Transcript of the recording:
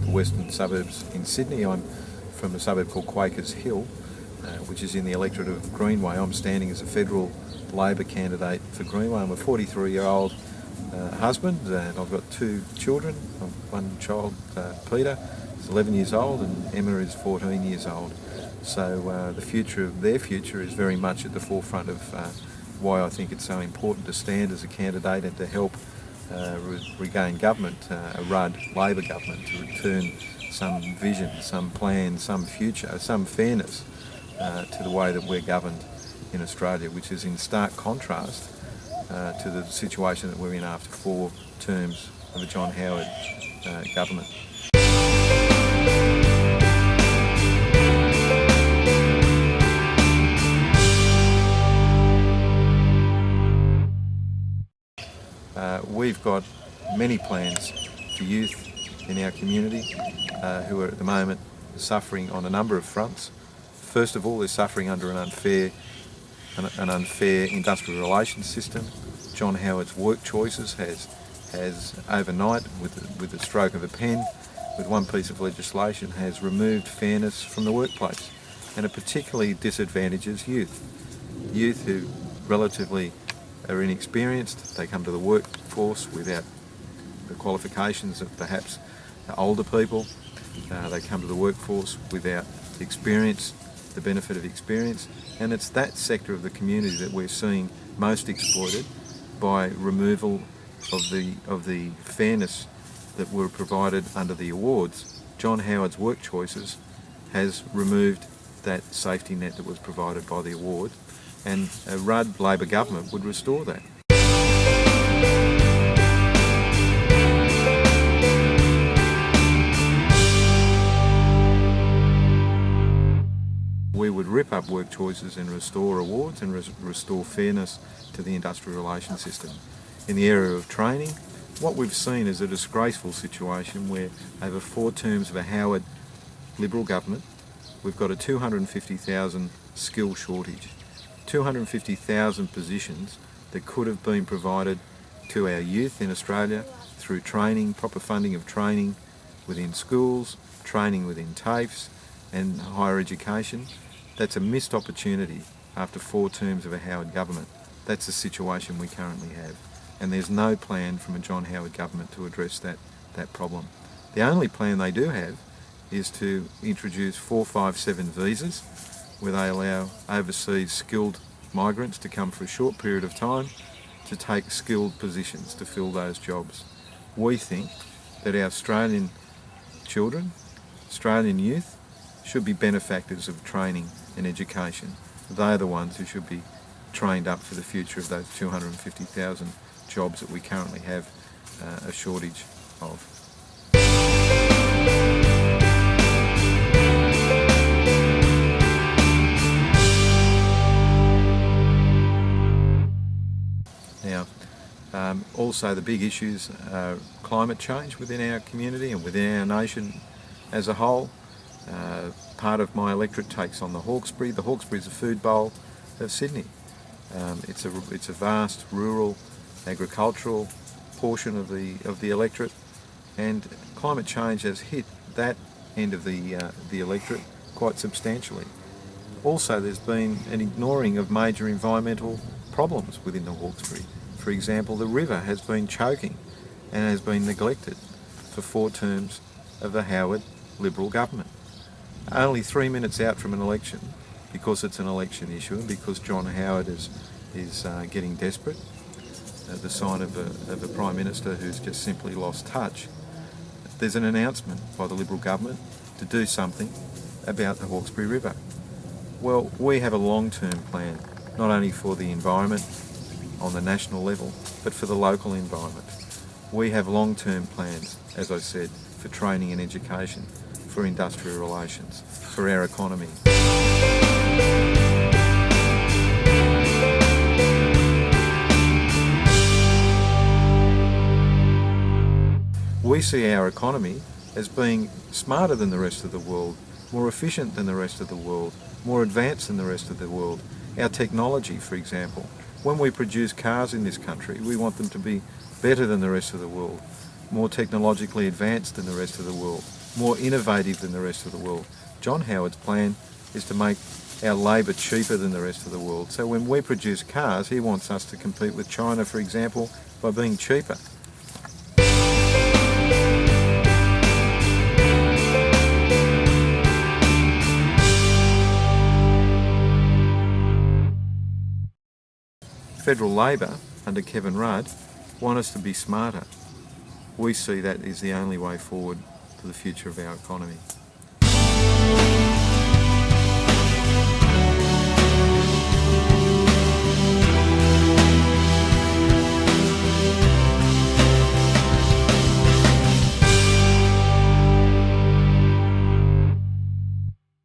the western suburbs in Sydney. I'm from a suburb called Quakers Hill, which is in the electorate of Greenway. I'm standing as a federal Labor candidate for Greenway. I'm a 43-year-old husband, and I've got 2 children. One child, Peter, is 11 years old, and Emma is 14 years old. So their future is very much at the forefront of why I think it's so important to stand as a candidate and to help regain government, a Rudd Labor government, to return some vision, some plan, some future, some fairness to the way that we're governed in Australia, which is in stark contrast to the situation that we're in after 4 terms of a John Howard government. We've got many plans for youth in our community who are at the moment suffering on a number of fronts. First of all, they're suffering under an unfair industrial relations system. John Howard's work choices has overnight, with the stroke of a pen, with one piece of legislation, has removed fairness from the workplace, and it particularly disadvantages youth. Youth who relatively are inexperienced, they come to the workforce without the qualifications of perhaps older people. They come to the workforce without experience, the benefit of experience, and it's that sector of the community that we're seeing most exploited by removal of the fairness that were provided under the awards. John Howard's work choices has removed that safety net that was provided by the award, and a Rudd Labor government would restore that. We would rip up work choices and restore awards and restore fairness to the industrial relations system. In the area of training, what we've seen is a disgraceful situation where over 4 terms of a Howard Liberal government, we've got a 250,000 skill shortage. 250,000 positions that could have been provided to our youth in Australia through training, proper funding of training within schools, training within TAFEs and higher education. That's a missed opportunity after 4 terms of a Howard government. That's the situation we currently have, and there's no plan from a John Howard government to address that problem. The only plan they do have is to introduce 457 visas, where they allow overseas skilled migrants to come for a short period of time to take skilled positions to fill those jobs. We think that our Australian children, Australian youth, should be benefactors of training and education. They're the ones who should be trained up for the future of those 250,000 jobs that we currently have a shortage of. Now, also the big issues are climate change within our community and within our nation as a whole. Part of my electorate takes on the Hawkesbury. The Hawkesbury is a food bowl of Sydney. It's a vast rural agricultural portion of the electorate, and climate change has hit that end of the electorate quite substantially. Also, there's been an ignoring of major environmental problems within the Hawkesbury. For example, the river has been choking and has been neglected for 4 terms of the Howard Liberal government. Only 3 minutes out from an election, because it's an election issue and because John Howard is getting desperate, the sign of a Prime Minister who's just simply lost touch, there's an announcement by the Liberal government to do something about the Hawkesbury River. Well, we have a long-term plan, not only for the environment on the national level, but for the local environment. We have long-term plans, as I said, for training and education, for industrial relations, for our economy. We see our economy as being smarter than the rest of the world, more efficient than the rest of the world, more advanced than the rest of the world. Our technology, for example, when we produce cars in this country, we want them to be better than the rest of the world. more technologically advanced than the rest of the world, more innovative than the rest of the world. John Howard's plan is to make our labour cheaper than the rest of the world. So when we produce cars, he wants us to compete with China, for example, by being cheaper. Federal Labor, under Kevin Rudd, want us to be smarter. We see that is the only way forward for the future of our economy.